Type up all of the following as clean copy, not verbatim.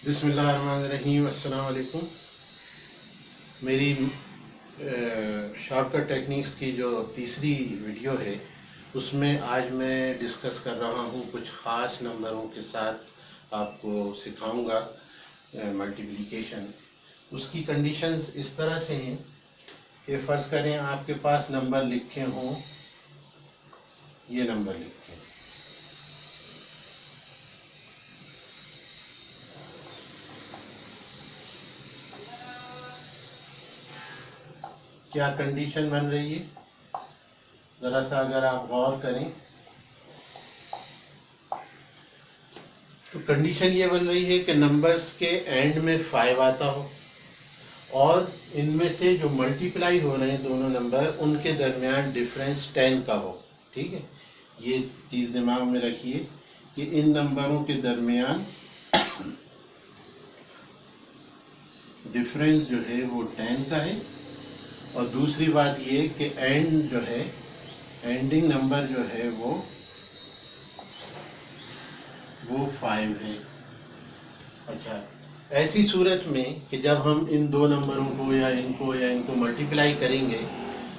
बिस्मिल्लाहिर्रहमानिर्रहीम। अस्सलाम वालेकुम। मेरी शॉर्टकट टेक्निक्स की जो तीसरी वीडियो है उसमें आज मैं डिस्कस कर रहा हूँ कुछ ख़ास नंबरों के साथ आपको सिखाऊंगा मल्टीप्लिकेशन। उसकी कंडीशंस इस तरह से हैं कि फ़र्ज़ करें आपके पास नंबर लिखे हों, ये नंबर लिखे, क्या कंडीशन बन रही है ज़रा सा अगर आप गौर करें तो कंडीशन ये बन रही है कि नंबर्स के एंड में 5 आता हो और इनमें से जो मल्टीप्लाई हो रहे हैं दोनों नंबर उनके दरमियान डिफरेंस 10 का हो। ठीक है, ये चीज़ दिमाग में रखिए कि इन नंबरों के दरमियान डिफरेंस जो है वो 10 का है। और दूसरी बात ये कि एंड जो है, एंडिंग नंबर जो है वो 5 है। अच्छा, ऐसी सूरत में कि जब हम इन दो नंबरों को या इनको मल्टीप्लाई करेंगे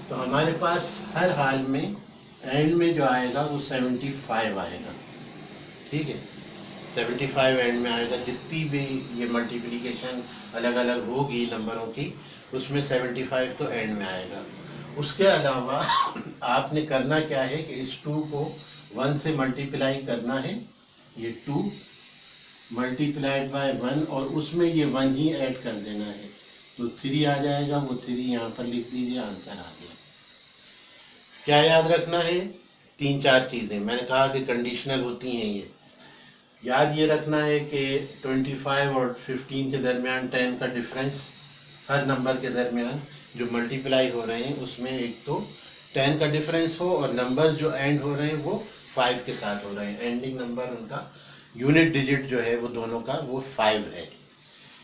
तो हमारे पास हर हाल में एंड में जो आएगा वो 75 आएगा। ठीक है, 75 एंड में आएगा। जितनी भी ये मल्टीप्लिकेशन अलग अलग होगी नंबरों की, उसमें 75 तो एंड में आएगा। उसके अलावा आपने करना क्या है कि इस 2 को 1 से मल्टीप्लाई करना है, ये 2 मल्टीप्लाइड बाय 1 और उसमें ये 1 ही ऐड कर देना है तो 3 आ जाएगा। वो 3 यहाँ पर लिख दीजिए, आंसर आ गया। क्या याद रखना है? 3-4 चीज़ें मैंने कहा कि कंडीशनल होती हैं। ये याद ये रखना है कि 25 और 15 के दरमियान 10 का डिफरेंस, हर नंबर के दरमियान जो मल्टीप्लाई हो रहे हैं उसमें एक तो 10 का डिफरेंस हो और नंबर जो एंड हो रहे हैं वो 5 के साथ हो रहे हैं। एंडिंग नंबर उनका यूनिट डिजिट जो है वो दोनों का वो 5 है।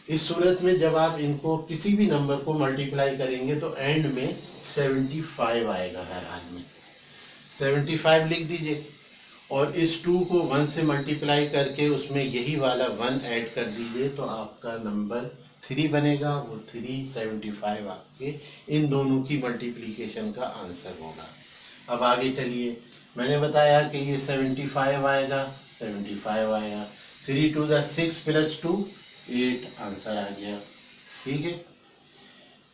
इस सूरत में जब आप इनको किसी भी नंबर को मल्टीप्लाई करेंगे तो एंड में 75 आएगा। हर हाल में 75 लिख दीजिए और इस 2 को 1 से मल्टीप्लाई करके उसमें यही वाला 1 ऐड कर दीजिए तो आपका नंबर 3 बनेगा। वो 375 आपके इन दोनों की मल्टीप्लिकेशन का आंसर होगा। अब आगे चलिए, मैंने बताया कि ये 75 आएगा, 75 आएगा। 3 2 6 + 2 8 आंसर आ गया। ठीक है,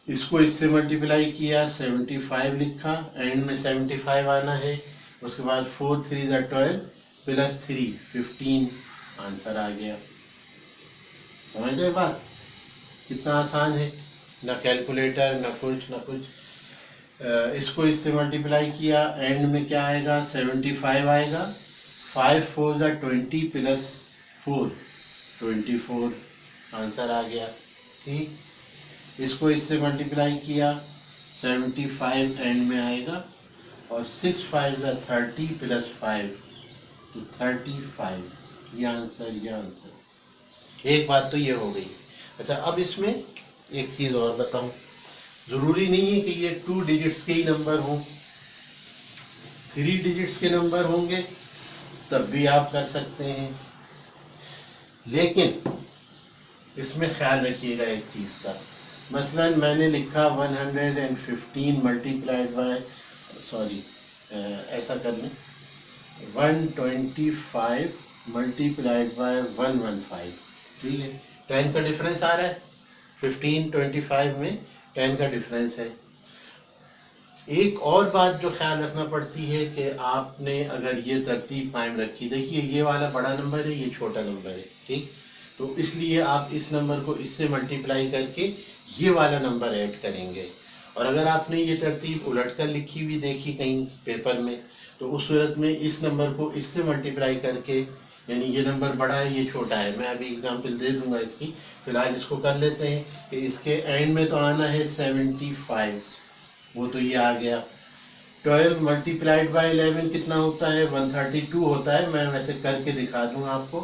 इसको इससे मल्टीप्लाई किया, 75 लिखा, एंड में 75 आना है। उसके बाद 4 3 12 + 3 15 आंसर आ गया। समझ गए बात? कितना आसान है, ना कैलकुलेटर ना कुछ। इसको इससे मल्टीप्लाई किया, एंड में क्या आएगा? 75 आएगा। 5 4 20 + 4 24 आंसर आ गया। ठीक, इसको इससे मल्टीप्लाई किया, 75 एंड में आएगा और 6 5 30 + 5 तो 35। ये आंसर। एक बात तो ये हो गई। अच्छा, अब इसमें एक चीज़ और बताऊं, ज़रूरी नहीं है कि ये 2 डिजिट्स के ही नंबर हों, 3 डिजिट्स के नंबर होंगे तब भी आप कर सकते हैं। लेकिन इसमें ख्याल रखिएगा एक चीज़ का, मसलन मैंने लिखा 115 मल्टीप्लाइड बाय, सॉरी ऐसा कर लें, 125 मल्टीप्लाइड बाय 115। ठीक है, 10 का डिफरेंस आ रहा है, 15 25 में 10 का डिफरेंस है। एक और बात जो ख्याल रखना पड़ती है कि आपने अगर ये तरतीब कायम रखी, देखिए ये वाला बड़ा नंबर है, ये छोटा नंबर है। ठीक, तो इसलिए आप इस नंबर को इससे मल्टीप्लाई करके ये वाला नंबर ऐड करेंगे। और अगर आपने ये तरतीब उलट कर लिखी हुई देखी कहीं पेपर में तो उस सूरत में इस नंबर को इससे मल्टीप्लाई करके, यानी ये नंबर बड़ा है ये छोटा है, मैं अभी एग्जांपल दे दूंगा इसकी, फिलहाल इसको कर लेते हैं कि इसके एंड में तो आना है 75, वो तो ये आ गया। 12 मल्टीप्लाइड बाय 11 कितना होता है? 132 होता है। मैं वैसे करके दिखा दूँ आपको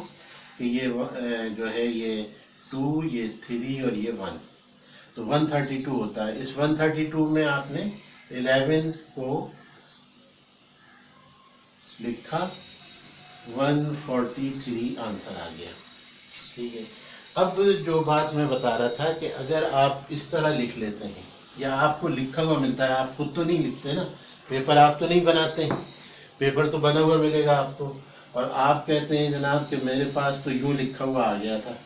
कि ये जो है ये 2, ये 3 और ये 1, तो 132 होता है। इस 132 में आपने 11 को लिखा, 143 आंसर आ गया। ठीक है, अब जो बात मैं बता रहा था कि अगर आप इस तरह लिख लेते हैं या आपको लिखा हुआ मिलता है, आप खुद तो नहीं लिखते ना, पेपर आप तो नहीं बनाते हैं, पेपर तो बना हुआ मिलेगा आपको, और आप कहते हैं जनाब कि मेरे पास तो यूँ लिखा हुआ आ गया था,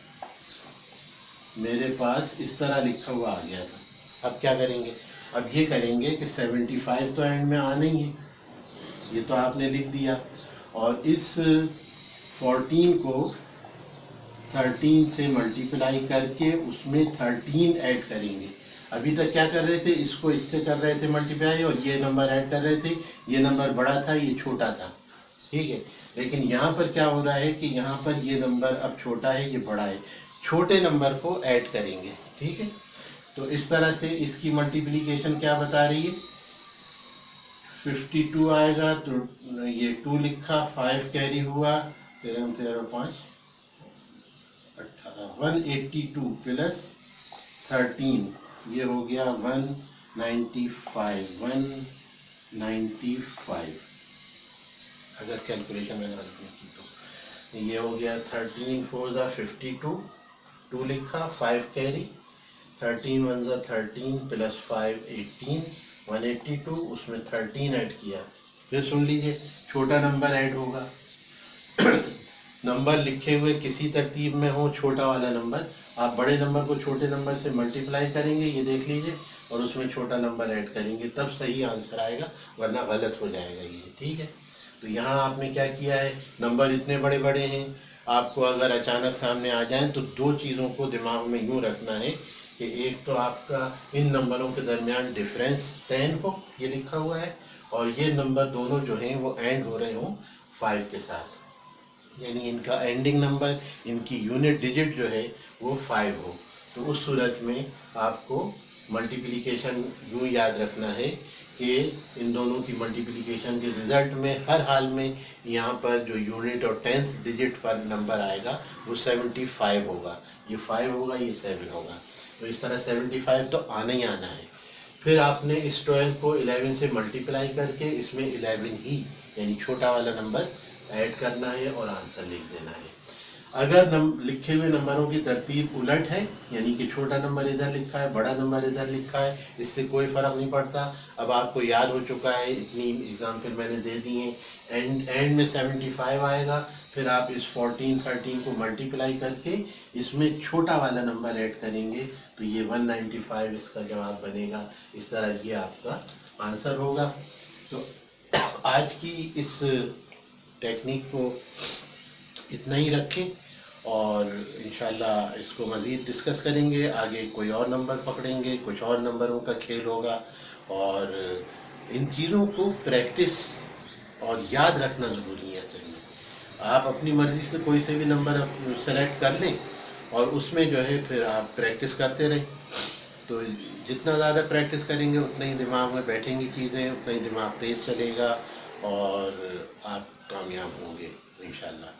मेरे पास इस तरह लिखा हुआ आ गया था। अब क्या करेंगे? अब ये करेंगे कि 75 तो एंड में आना ही है, ये तो आपने लिख दिया, और इस 14 को 13 से मल्टीप्लाई करके उसमें 13 ऐड करेंगे। अभी तक क्या कर रहे थे, इसको इससे कर रहे थे मल्टीप्लाई और ये नंबर ऐड कर रहे थे, ये नंबर बड़ा था ये छोटा था, ठीक है। लेकिन यहाँ पर क्या हो रहा है कि यहाँ पर ये नंबर अब छोटा है ये बड़ा है, छोटे नंबर को ऐड करेंगे, ठीक है। तो इस तरह से इसकी मल्टीप्लिकेशन क्या बता रही है, 52 आएगा, तो ये 2 लिखा, 5 कैरी हुआ, 13 13 5 182 प्लस 13, ये हो गया 195 195। अगर कैलकुलेशन मैंने गलत नहीं की तो ये हो गया 13 4 ज़ा 52, 2 लिखा, 5 कैरी, 13 1 ज़ा 13 प्लस 5 18, 182, उसमें 13 ऐड किया। फिर सुन लीजिए, छोटा नंबर ऐड होगा। नंबर लिखे हुए किसी तरतीब में हो, छोटा वाला नंबर, आप बड़े नंबर को छोटे नंबर से मल्टीप्लाई करेंगे, ये देख लीजिए, और उसमें छोटा नंबर ऐड करेंगे, तब सही आंसर आएगा, वरना गलत हो जाएगा ये, ठीक है। तो यहाँ आपने क्या किया है, नंबर इतने बड़े बड़े हैं, आपको अगर अचानक सामने आ जाए तो दो चीज़ों को दिमाग में यूँ रखना है कि एक तो आपका इन नंबरों के दरमियान डिफरेंस 10 हो, ये लिखा हुआ है, और ये नंबर दोनों जो हैं वो एंड हो रहे हों 5 के साथ, यानी इनका एंडिंग नंबर, इनकी यूनिट डिजिट जो है वो 5 हो। तो उस सूरत में आपको मल्टीप्लिकेशन यूँ याद रखना है कि इन दोनों की मल्टीप्लिकेशन के रिजल्ट में हर हाल में यहाँ पर जो यूनिट और 10th डिजिट पर नंबर आएगा वो 75 होगा, ये 5 होगा ये 7 होगा, तो इस तरह 75 तो आना ही आना है। फिर आपने इस 12 को 11 से मल्टीप्लाई करके इसमें 11 ही यानी छोटा वाला नंबर ऐड करना है और आंसर लिख देना है। अगर लिखे हुए नंबरों की तरतीब उलट है, यानी कि छोटा नंबर इधर लिखा है बड़ा नंबर इधर लिखा है, इससे कोई फर्क नहीं पड़ता। अब आपको याद हो चुका है, इतनी एग्जाम्पल मैंने दे दी हैं, एंड में 75 आएगा, फिर आप इस 14 13 को मल्टीप्लाई करके इसमें छोटा वाला नंबर ऐड करेंगे, तो ये 195 इसका जवाब बनेगा। इस तरह ये आपका आंसर होगा। तो आज की इस टेक्निक को इतना ही रखें, और इंशाल्लाह इसको मज़ीद डिस्कस करेंगे, आगे कोई और नंबर पकड़ेंगे, कुछ और नंबरों का खेल होगा, और इन चीज़ों को प्रैक्टिस और याद रखना ज़रूरी है। चलिए, आप अपनी मर्ज़ी से कोई से भी नंबर सेलेक्ट कर लें और उसमें जो है फिर आप प्रैक्टिस करते रहें, तो जितना ज़्यादा प्रैक्टिस करेंगे उतना ही दिमाग में बैठेंगी चीज़ें, उतना ही दिमाग तेज़ चलेगा और आप कामयाब होंगे इंशाल्लाह।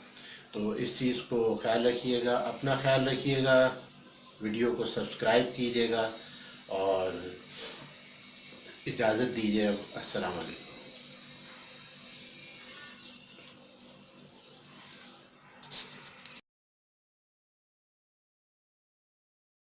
तो इस चीज़ को ख्याल रखिएगा, अपना ख्याल रखिएगा, वीडियो को सब्सक्राइब कीजिएगा और इजाज़त दीजिए। अस्सलाम वालेकुम।